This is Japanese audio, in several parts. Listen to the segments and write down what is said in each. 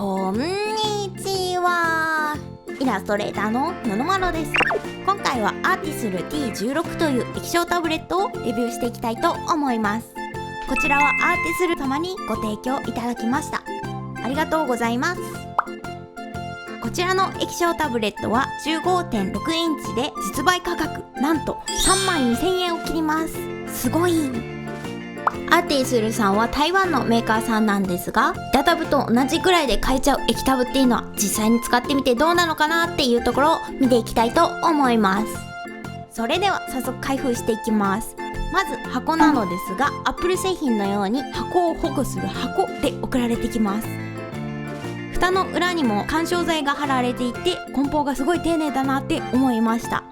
こんにちは。イラストレーターのののまろです。今回はアーティスル T16 という液晶タブレットをレビューしていきたいと思います。こちらはアーティスル様にご提供いただきました。ありがとうございます。こちらの液晶タブレットは 15.6 インチで実売価格なんと32,000円を切ります。すごい。アーティスルさんは台湾のメーカーさんなんですが、ダタブと同じくらいで買えちゃう液タブっていうのは実際に使ってみてどうなのかなっていうところを見ていきたいと思います。それでは早速開封していきます。まず箱なのですが、アップル製品のように箱を保護する箱で送られてきます。蓋の裏にも緩衝材が貼られていて、梱包がすごい丁寧だなって思いました。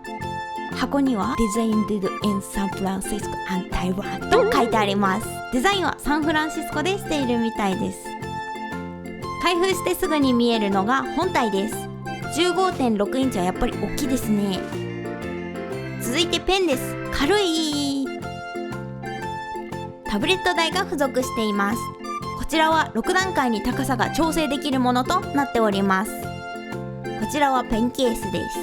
箱には Designed in San Francisco and Taiwan と書いてあります。デザインはサンフランシスコでしているみたいです。開封してすぐに見えるのが本体です。 15.6 インチはやっぱり大きいですね。続いてペンです。軽い。タブレット台が付属しています。こちらは6段階に高さが調整できるものとなっております。こちらはペンケースです。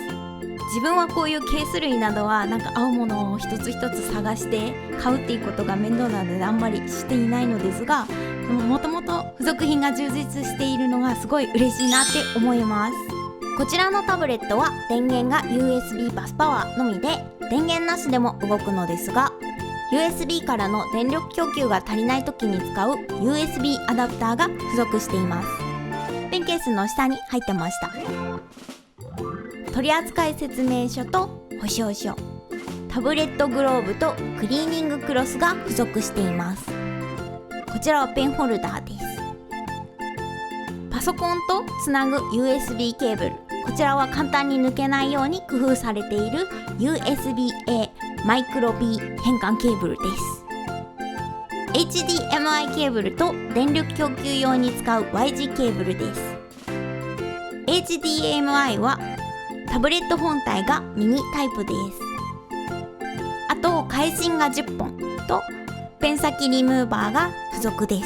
自分はこういうケース類などは合うものを一つ一つ探して買うっていうことが面倒なのであんまりしていないのですが、もともと付属品が充実しているのがすごい嬉しいなって思います。こちらのタブレットは電源が USB バスパワーのみで、電源なしでも動くのですが、 USB からの電力供給が足りない時に使う USB アダプターが付属しています。ペンケースの下に入ってました。取扱説明書と保証書、タブレットグローブとクリーニングクロスが付属しています。こちらはペンホルダーです。パソコンとつなぐ USB ケーブル、こちらは簡単に抜けないように工夫されている USB-A マイクロ B 変換ケーブルです。 HDMI ケーブルと電力供給用に使う Y 字ケーブルです。 HDMI はタブレット本体がミニタイプです。あと回芯が10本とペン先リムーバーが付属です。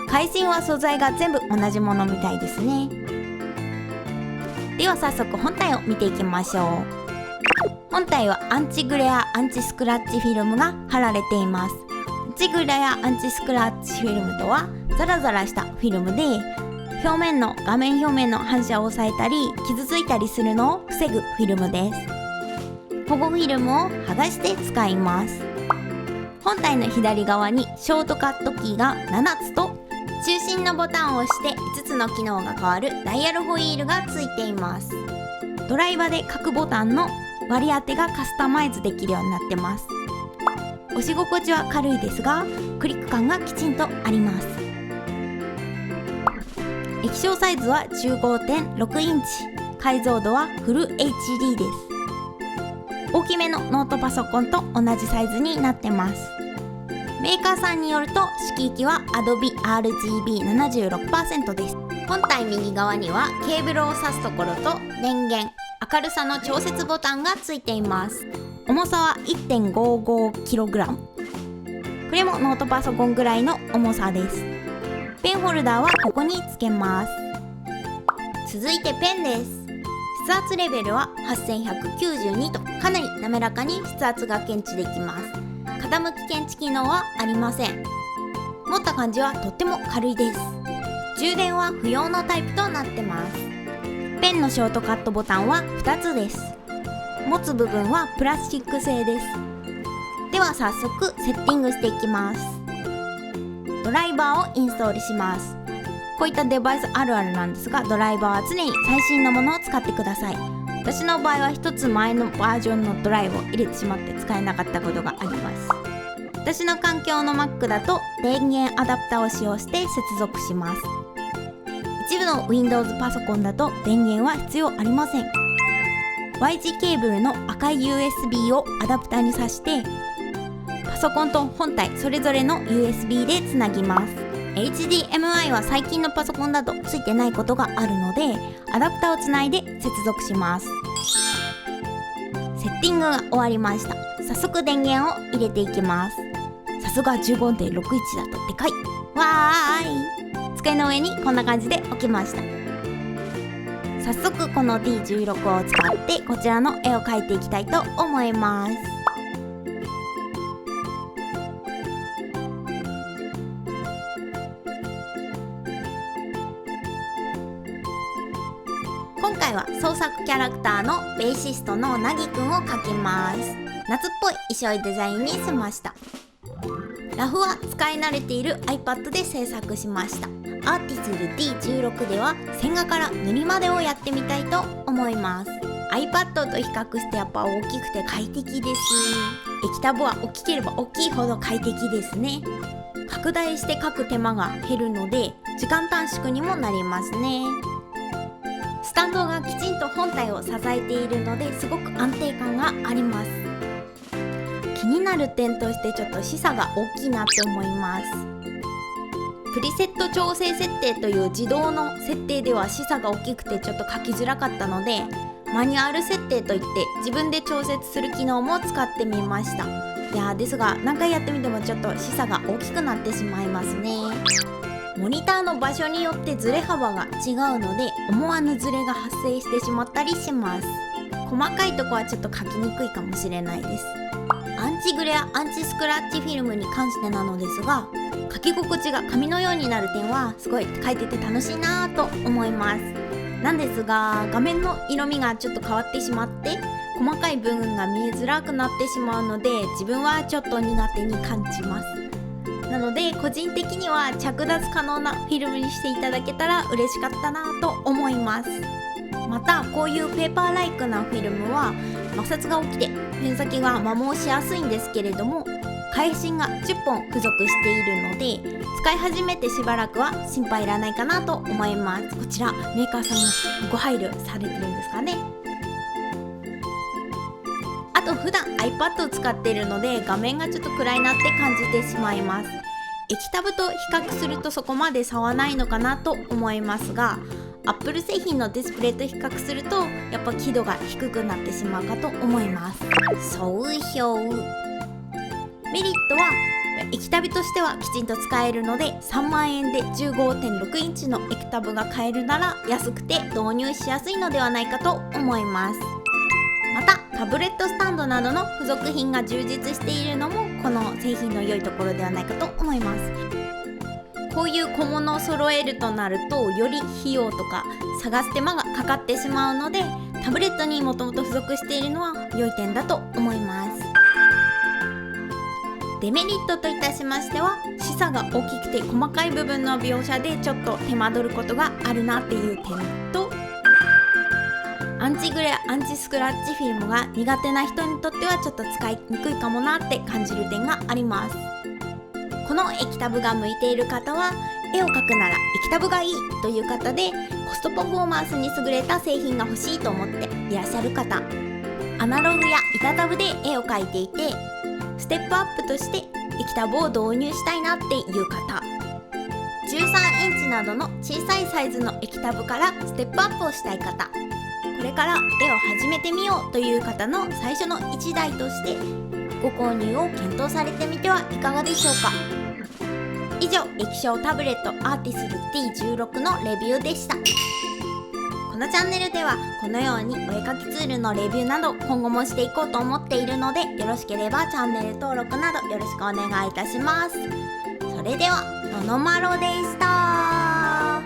回芯は素材が全部同じものみたいですね。では早速本体を見ていきましょう。本体はアンチグレアアンチスクラッチフィルムが貼られています。アンチグレアアンチスクラッチフィルムとはザラザラしたフィルムで、画面表面の反射を抑えたり傷ついたりするのを防ぐフィルムです。保護フィルムを剥がして使います。本体の左側にショートカットキーが7つと、中心のボタンを押して5つの機能が変わるダイヤルホイールがついています。ドライバーで各ボタンの割り当てがカスタマイズできるようになってます。押し心地は軽いですがクリック感がきちんとあります。液晶サイズは 15.6 インチ、解像度はフル HD です。大きめのノートパソコンと同じサイズになってます。メーカーさんによると色域は Adobe RGB76% です。本体右側にはケーブルを挿すところと電源、明るさの調節ボタンがついています。重さは 1.55kg、 これもノートパソコンぐらいの重さです。ペンホルダーはここにつけます。続いてペンです。筆圧レベルは8192とかなり滑らかに筆圧が検知できます。傾き検知機能はありません。持った感じはとっても軽いです。充電は不要のタイプとなってます。ペンのショートカットボタンは2つです。持つ部分はプラスチック製です。では早速セッティングしていきます。ドライバーをインストールします。こういったデバイスあるあるなんですが、ドライバーは常に最新のものを使ってください。私の場合は一つ前のバージョンのドライブを入れてしまって使えなかったことがあります。私の環境の Mac だと電源アダプターを使用して接続します。一部の Windows パソコンだと電源は必要ありません。 Y 字ケーブルの赤い USB をアダプターに挿してパソコンと本体それぞれの USB でつなぎます。 HDMI は最近のパソコンだとついてないことがあるので、アダプターをつないで接続します。セッティングが終わりました。早速電源を入れていきます。さすが 15.61 だとでかい。わーい。机の上にこんな感じで置きました。早速この D16 を使ってこちらの絵を描いていきたいと思います。今回は創作キャラクターのベーシストのなぎくんを描きます。夏っぽい衣装デザインにしました。ラフは使い慣れている iPad で制作しました。アーティスル D16 では線画から塗りまでをやってみたいと思います。 iPad と比較してやっぱ大きくて快適です。液タブは大きければ大きいほど快適ですね。拡大して描く手間が減るので時間短縮にもなりますね。スタンドがきちんと本体を支えているのですごく安定感があります。気になる点としてちょっと視差が大きいなって思います。プリセット調整設定という自動の設定では視差が大きくてちょっと書きづらかったので、マニュアル設定といって自分で調節する機能も使ってみました。ですが何回やってみてもちょっと視差が大きくなってしまいますね。モニターの場所によってズレ幅が違うので思わぬズレが発生してしまったりします。細かいとこはちょっと書きにくいかもしれないです。アンチグレアアンチスクラッチフィルムに関してなのですが、書き心地が紙のようになる点はすごい書いてて楽しいなぁと思います。なんですが画面の色味がちょっと変わってしまって細かい部分が見えづらくなってしまうので自分はちょっと苦手に感じます。なので個人的には着脱可能なフィルムにしていただけたら嬉しかったなと思います。またこういうペーパーライクなフィルムは摩擦が起きてペン先が摩耗しやすいんですけれども、返芯が10本付属しているので使い始めてしばらくは心配いらないかなと思います。こちらメーカーさんがご配慮されてるんですかね。あと普段 iPad を使っているので画面がちょっと暗いなって感じてしまいます。液タブと比較するとそこまで差はないのかなと思いますが、Apple 製品のディスプレイと比較するとやっぱ輝度が低くなってしまうかと思います。総評メリットは液タブとしてはきちんと使えるので3万円で 15.6 インチの液タブが買えるなら安くて導入しやすいのではないかと思います。またタブレットスタンドなどの付属品が充実しているのもこの製品の良いところではないかと思います。こういう小物を揃えるとなるとより費用とか探す手間がかかってしまうのでタブレットにもともと付属しているのは良い点だと思います。デメリットといたしましては視差が大きくて細かい部分の描写でちょっと手間取ることがあるなっていう点と、アンチグレアアンチスクラッチフィルムが苦手な人にとってはちょっと使いにくいかもなって感じる点があります。この液タブが向いている方は絵を描くなら液タブがいいという方でコストパフォーマンスに優れた製品が欲しいと思っていらっしゃる方、アナログや板タブで絵を描いていてステップアップとして液タブを導入したいなっていう方、13インチなどの小さいサイズの液タブからステップアップをしたい方、これから絵を始めてみようという方の最初の1台としてご購入を検討されてみてはいかがでしょうか。以上液晶タブレットアーティスル D16 のレビューでした。このチャンネルではこのようにお絵かきツールのレビューなど今後もしていこうと思っているのでよろしければチャンネル登録などよろしくお願いいたします。それではののまろでした。